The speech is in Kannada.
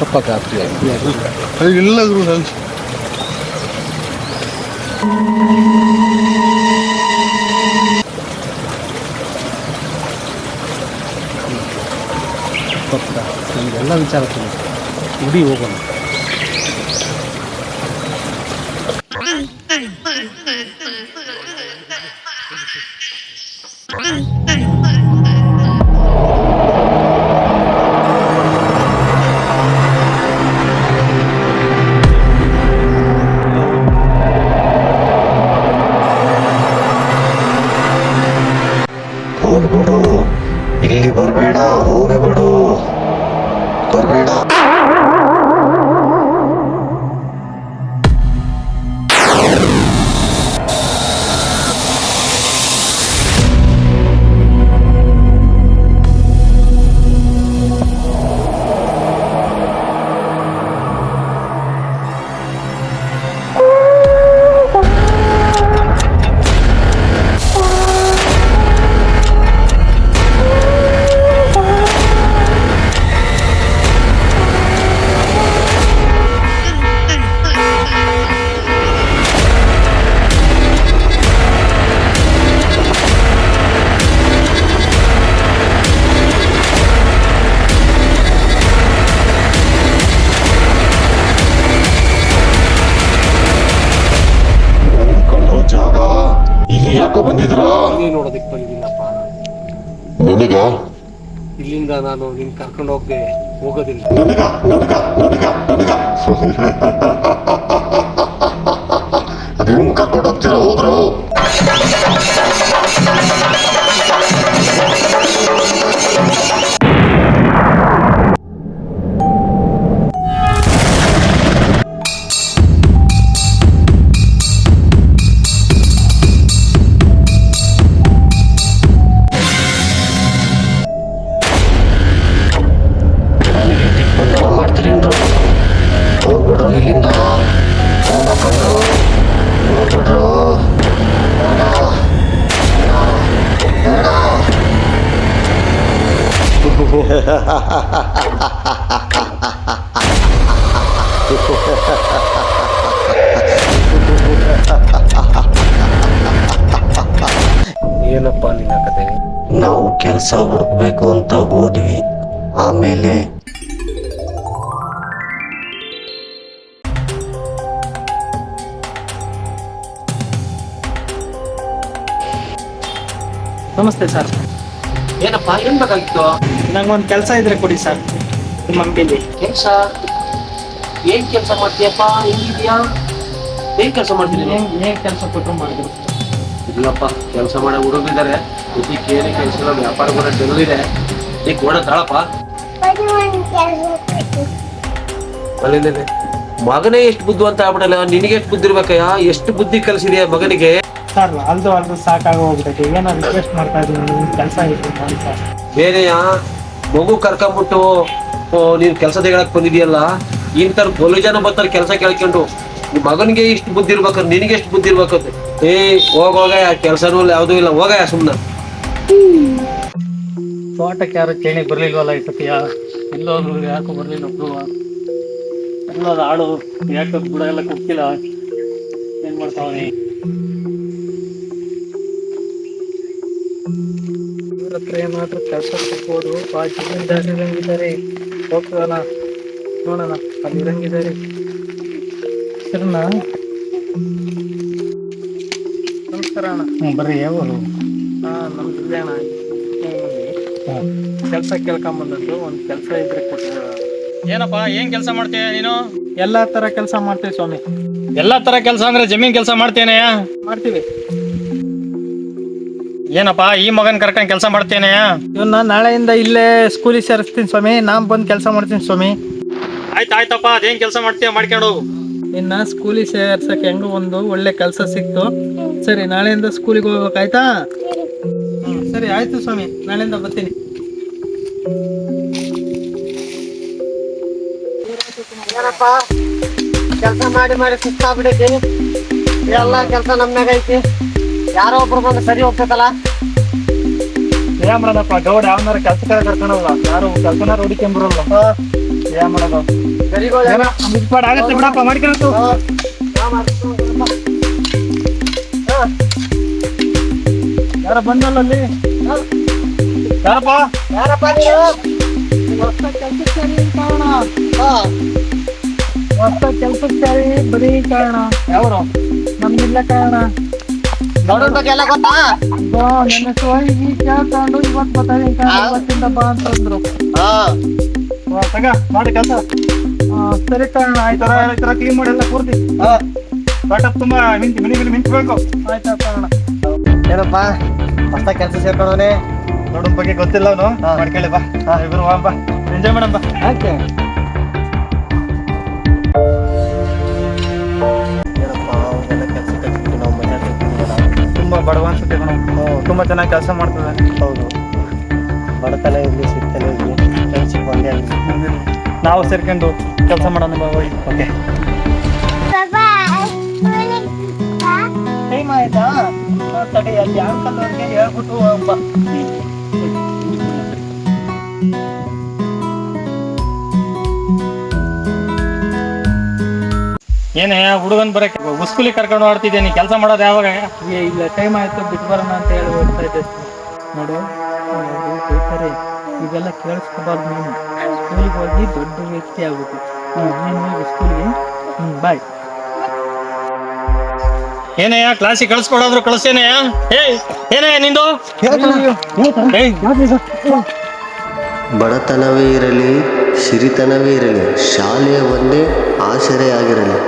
ತಪ್ಪಕ್ಕ ಎಲ್ಲರೂ ನಾನು ಪಕ್ಕ ನಮಗೆಲ್ಲ ವಿಚಾರ ಉಡಿ ಹೋಗೋಣ. ಹೋಗ್ಬಿಡು, ಇಲ್ಲಿ ಬರಬೇಡ, ಹೋಗ್ಬಿಡು, ಬರಬೇಡ. ಯಾಕೋ ಬಂದಿದ್ರ? ನೋಡೋದಕ್ಕೆ ಬಂದಿದ್ದೀನಪ್ಪ. ನನಗ ಇಲ್ಲಿಂದ ನಾನು ನಿನ್ ಕರ್ಕೊಂಡು ಹೋಗೋದಿಲ್ಲ. ಅದೇನು ಕರ್ಕೊಂಡು ಹೋಗ್ತೀರ? ಹೋದ್ರು ಇಲ್ಲಿಂದ ಏನಪ್ಪ ನಿನ್ನ ಕತೆ? ನಾವು ಕೆಲಸ ಹುಡುಕ್ಬೇಕು ಅಂತ ಹೋದ್ವಿ. ಆಮೇಲೆ ನಮಸ್ತೆ ಸರ್. ಏನಪ್ಪ ಏನ್ ಬೇಕಾಗಿತ್ತು? ನಂಗೊಂದು ಕೆಲಸ ಇದ್ರೆ ಕೊಡಿ ಸರ್. ನಿಮ್ಮ ಅಂಗಡಿಲಿ ಕೆಲಸ? ಏನ್ ಕೆಲಸ ಮಾಡ್ತೀಯಪ್ಪ? ಹೆಂಗಿದ್ಯಾ? ಏನ್ ಕೆಲಸ ಮಾಡ್ತೀನಿ? ಏನ್ ಕೆಲಸ ಕೊಟ್ಟರು ಮಾಡಿದ್ರು. ಇಲ್ಲಪ್ಪ, ಕೆಲಸ ಮಾಡೋ ಹುಡುಗಿದ್ದಾರೆ. ಇದಕ್ಕೆ ಏನೇ ಕೆಲಸ ಇಲ್ಲ, ವ್ಯಾಪಾರ ಕೂಡ ಜನರಿದೆ. ಈಗ ಓಡ ತಾಳಪ್ಪ ಅಲ್ಲಿಂದ. ಮಗನೇ ಎಷ್ಟು ಬುದ್ಧಿ ಅಂತ ಆಗ್ಬಿಡಲ್ಲ, ನಿನಗೆ ಎಷ್ಟು ಬುದ್ಧಿ ಇರ್ಬೇಕಯ್ಯ? ಎಷ್ಟು ಬುದ್ಧಿ ಕಲಿಸಿದೆಯಾ ಮಗನಿಗೆ? ಸರ್ ಅಲ್ದು ಸಾಕಾಗ ಹೋಗ್ಬಿಟ್ಟೈತೆ. ಏನೋ ರಿಕ್ವೆಸ್ಟ್ ಮಾಡ್ತಾ ಇದ್ದೀನಿ, ನಿಮ್ಗೆ ಕೆಲಸ ಇತ್ತು ಮಾಡಿ ಸರ್. ಬೇರೆಯ ಮಗು ಕರ್ಕೊಂಬಿಟ್ಟು ನೀನ್ ಕೆಲಸ ತೆಗೊಳಕ್ ಬಂದಿದ್ಯಲ್ಲ, ಇಂಥವ್ರು ಬಲು ಜನ ಬರ್ತಾರೆ ಕೆಲಸ ಕೇಳ್ಕೊಂಡು. ನಿಮ್ ಮಗನಿಗೆ ಇಷ್ಟು ಬುದ್ಧಿ ಇರ್ಬೇಕು, ನಿನಗೆ ಎಷ್ಟು ಬುದ್ಧಿ ಇರ್ಬೇಕು? ಹೋಗ ಕೆಲಸನೂ ಇಲ್ಲ, ಯಾವುದೂ ಇಲ್ಲ, ಹೋಗಯ್ಯ ಸುಮ್ಮನೆ. ತೋಟಕ್ಕೆ ಯಾರು ಕೇಳಿಗೆ ಬರ್ಲಿಲ್ವಲ್ಲ ಈ ಸತಿಯ? ಎಲ್ಲೋದ್ರು ಯಾಕೋ ಬರ್ಲಿಲ್ಲ ಒಬ್ರು. ಎಲ್ಲೋದು ಆಡು ಯಾಕೆ ಬುಡ ಎಲ್ಲ ಕೊಟ್ಟಿಲ್ಲ. ಏನ್ ಮಾಡ್ತಾವನಿ? ಇವ್ರ ಹತ್ರ ಏನಾದ್ರೂ ಕೆಲಸ ಸಿಗ್ಬೋದು. ಜಮೀನ್ದಾರಿದ್ದಾರೆ, ಹೋಗೋಣ ನೋಡೋಣ. ಅಲ್ಲಿ ಇರಂಗಿದ್ದಾರೆ ಸರಿನಾ? ನಮಸ್ಕಾರ ಅಣ್ಣ. ಬರ್ರಿ. ಯಾವರು? ನಮ್ದು ಇಲ್ಲೇ ಅಣ್ಣ. ಕೆಲಸ ಕೇಳ್ಕೊಂಬಂದದ್ದು. ಒಂದು ಕೆಲಸ ಇದ್ರೆ ಕೊಟ್ಟಿರ. ಏನಪ್ಪಾ ಏನ್ ಕೆಲಸ ಮಾಡ್ತೀಯ ನೀನು? ಎಲ್ಲಾ ತರ ಕೆಲಸ ಮಾಡ್ತೀವಿ ಸ್ವಾಮಿ. ಎಲ್ಲಾ ತರ ಕೆಲಸ ಅಂದ್ರೆ ಜಮೀನ್ ಕೆಲಸ ಮಾಡ್ತೇನೆಯ? ಮಾಡ್ತೀವಿ. ಏನಪ್ಪಾ ಈ ಮಗನ್ ಕರ್ಕೊಂಡ್ ಕೆಲಸ ಮಾಡ್ತೇನೆಯ? ಇವನ್ನ ನಾಳೆಯಿಂದ ಇಲ್ಲೇ ಸ್ಕೂಲಿಗೆ ಸೇರಿಸ್ತೀನಿ ಸ್ವಾಮಿ. ನಾನ್ ಬಂದು ಕೆಲಸ ಮಾಡ್ತೀನಿ ಸ್ವಾಮಿ. ಆಯ್ತಾಯ್ತಪ್ಪ, ಅದೇನ್ ಕೆಲಸ ಮಾಡ್ತೀಯ ಮಾಡ್ಕೊಂಡು ಹೋಗು. ನಿನ್ನ ಸ್ಕೂಲಿಗೆ ಸೇರ್ಸಕ್ಕೆ ಹೆಂಗೋ ಒಂದು ಒಳ್ಳೆ ಕೆಲಸ ಸಿಕ್ತು. ಸರಿ, ನಾಳೆಯಿಂದ ಸ್ಕೂಲಿಗೆ ಹೋಗ್ಬೇಕಾಯ್ತಾ? ಸರಿ ಆಯ್ತು ಸ್ವಾಮಿ, ನಾಳೆಯಿಂದ ಬರ್ತೀನಿ. ಏನಪ್ಪ ಕೆಲಸ ಮಾಡಿ ಮಾಡಿ ಸುಸ್ತಾಗ್ಬಿಡೈತಿ. ಎಲ್ಲ ಕೆಲಸ ನಮ್ನಾಗ ಐತಿ. ಯಾರೋ ಒಬ್ರು ಬಂದು ಸರಿ ಹೋಗ್ಬೇಕಲ್ಲ. ಏನ್ ಮಾಡೋದಪ್ಪ, ಗೌಡ ಯಾವನಾರ ಕೆಲ್ಸಕ್ಕೆ ಕರ್ಕೊಂಡಲ್ಲ, ಯಾರು ಕೆಲ್ಸನಾರ ಹುಡುಕೊಂಬರಲ್ಲ. ಏನ್ ಮಾಡೋದು? ಗರಿಗಳು ಆಗತ್ತೆ ಬಿಡಪ್ಪ ಮಾಡ್ಕೊಂಡು ಯಾರ ಬಂದಲ್ಲ ಅಲ್ಲಿ ಯಾರಪ್ಪ ಯಾರಪ್ಪ ನೀವು ಹೊಸ ಕೆಲ್ಸಕ್ಕೆ ಕಾರಣ ಹಾ ಹೊಸ ಕೆಲ್ಸಕ್ಕೆ ಬರೀ ಕಾರಣ ಯಾವರು ನಮ್ಗಿಲ್ಲ ಕಾರಣ ಗೌಡನ ಬಗ್ಗೆ ಎಲ್ಲ ಗೊತ್ತಾ ನನ್ನ ಸೋಗಿ ಕೇಳ್ಕೊಂಡು ಇವತ್ತು ಬರ್ತಾನೆ ಇವತ್ತಿಂದ ಬಾ ಅಂತಂದ್ರು ಹಾ ತಗ ಮಾಡಿ ಕೆಲಸ ಸರಿ ಕಾರಣ ಆಯ್ತಾರ ಈ ತರ ಕ್ಲೀನ್ ಮಾಡಿ ಎಲ್ಲ ಕೂರ್ತಿ ಹಾ ಬಾಟಪ್ ತುಂಬಾ ಮಿಂಚಬೇಕು ಆಯ್ತಾ ಕಾರಣ ಏನಪ್ಪ ಹೊಸ ಕೆಲಸ ಸೇರ್ಕೊಂಡವನೇ ನೋಡೋನ್ ಬಗ್ಗೆ ಗೊತ್ತಿಲ್ಲ ಅವನು ಮಾಡ್ಕೊಳ್ಳಿ ಬಾ ಇಬ್ರು ಬಾ ಎಂಜಾಯ್ ಮಾಡಮ್ ಬಾ ಯಾಕೆ ತುಂಬಾ ಬಡವ ಅನ್ಸುತ್ತೆ ತುಂಬಾ ಚೆನ್ನಾಗಿ ಕೆಲಸ ಮಾಡ್ತದೆ ಹೌದು ಬಡತನ ಇರ್ಲಿ ಸಿಗ್ತಾನೆ ಇರ್ಲಿ ಕೆಲ್ಸಕ್ಕೆ ಒಂದೇ ಆಗಲಿ ನಾವು ಸೇರ್ಕೊಂಡು ಕೆಲಸ ಮಾಡೋಣ ಬಾ ಹೋಗಿ ಓಕೆ ಟೈಮ್ ಆಯ್ತಾ ತಡಿ ಅಲ್ಲಿ ಅಂಕಲ್ ಅವ್ರಿಗೆ ಹೇಳ್ಬಿಟ್ಟು ಬಾ ಏನೇ ಹುಡುಗನ್ ಬರಕ್ಕೆ ಸ್ಕೂಲಿಗೆ ಕರ್ಕೊಂಡು ಆಡ್ತಿದ್ದೇನೆ ಕೆಲಸ ಮಾಡೋದು ಯಾವಾಗ ಇಲ್ಲ ಟೈಮ್ ಆಯ್ತು ಬಿಟ್ಟು ಬರೋಣ ಅಂತ ಹೇಳಿ ಹೋಗ್ತಾ ಇದ್ದೆ ನೋಡು ಅವ್ರು ಬೇಕಾರೆ ಇವೆಲ್ಲ ಕೇಳಿಸ್ಕೋಬಾರ್ದು ನೀನು ಸ್ಕೂಲಿಗೆ ಹೋಗಿ ದೊಡ್ಡ ವ್ಯಕ್ತಿ ಆಗ್ಬೇಕು ನೀನು ಹೋಗಿ ಸ್ಕೂಲಿಗೆ ಬಾಯ್ ಏನಯ್ಯ ಕ್ಲಾಸಿಗೆ ಕಳ್ಸ್ಕೊಡೋದ್ರು ಕಳ್ಸೇನೆಯ ಏನೇ ನಿಂದು ಏಯ್ ಬಡತನವೇ ಇರಲಿ ಸಿರಿತನವೇ ಇರಲಿ ಶಾಲೆಯ ಒಂದೇ ಆಸರೆ ಆಗಿರಲಿ